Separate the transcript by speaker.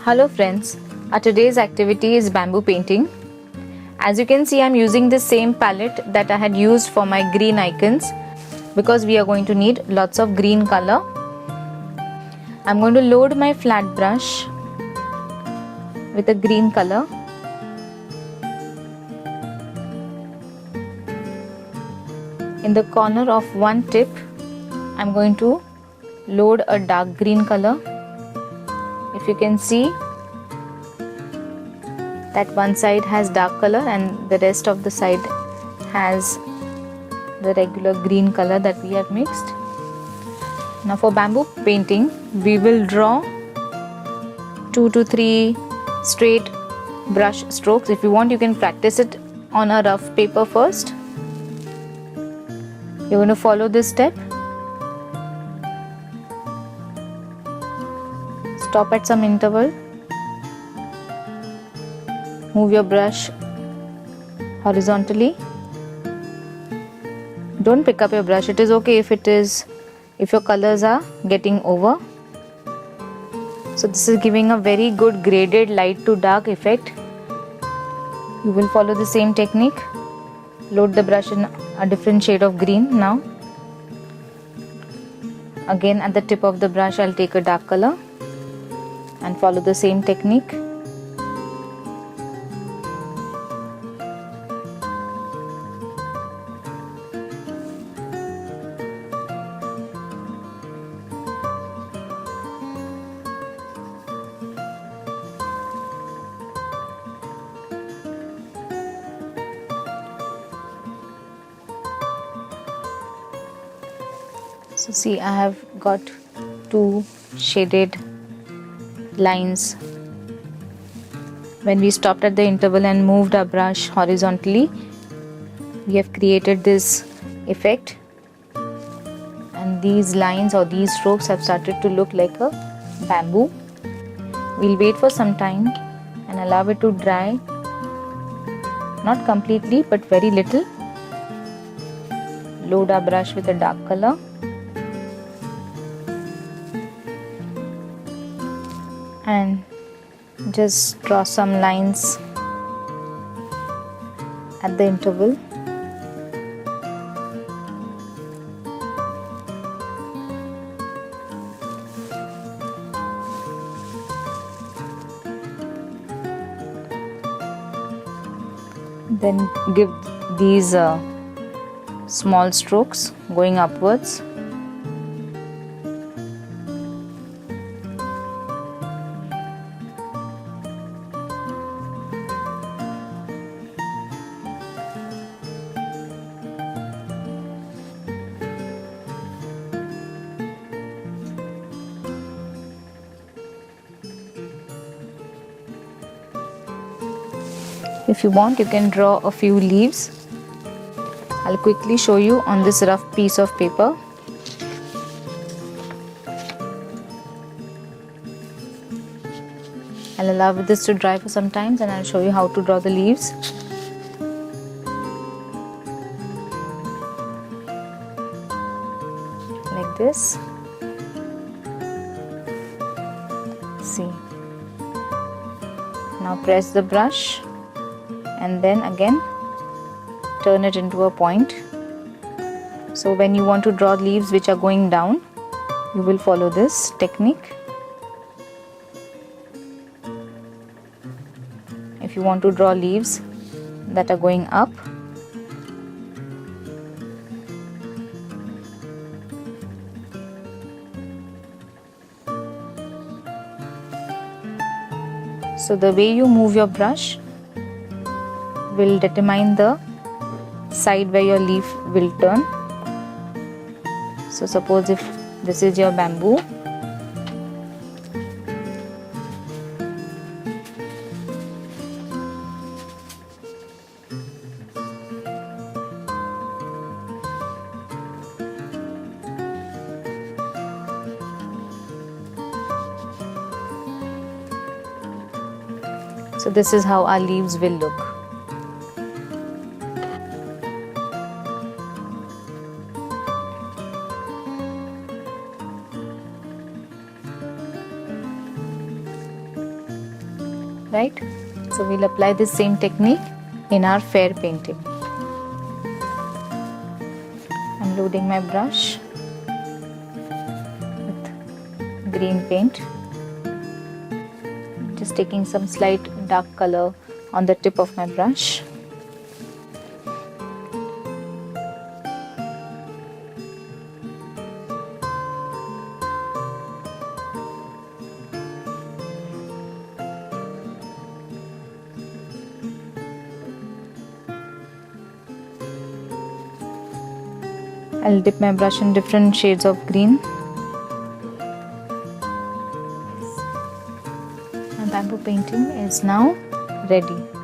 Speaker 1: Hello friends, our today's activity is bamboo painting. As you can see, I'm using the same palette that I had used for my green icons because we are going to need lots of green color. I'm going to load my flat brush with a green color. In the corner of one tip, I'm going to load a dark green color. If you can see that one side has dark color and the rest of the side has the regular green color that we have mixed. Now for bamboo painting, we will draw 2 to 3 straight brush strokes. If you want, you can practice it on a rough paper first. You're going to follow this step. Stop at some interval. Move your brush horizontally. Don't pick up your brush. It is okay if your colors are getting over. So this is giving a very good graded light to dark effect. You will follow the same technique. Load the brush in a different shade of green now. Again, at the tip of the brush, I'll take a dark color and follow the same technique. So see, I have got 2 shaded lines. When we stopped at the interval and moved our brush horizontally, we have created this effect, and these lines or these strokes have started to look like a bamboo. We'll wait for some time and allow it to dry, not completely but very little. Load our brush with a dark color. And just draw some lines at the interval. Then give these small strokes going upwards. If you want, you can draw a few leaves. I'll quickly show you on this rough piece of paper. I'll allow this to dry for some time and I'll show you how to draw the leaves. Like this. See. Now press the brush and then again turn it into a point. So when you want to draw leaves which are going down, you will follow this technique. If you want to draw leaves that are going up, so the way you move your brush will determine the side where your leaf will turn. So suppose if this is your bamboo, so this is how our leaves will look. right? So we'll apply this same technique in our fair painting. I'm loading my brush with green paint, just taking some slight dark color on the tip of my brush. I'll dip my brush in different shades of green. My bamboo painting is now ready.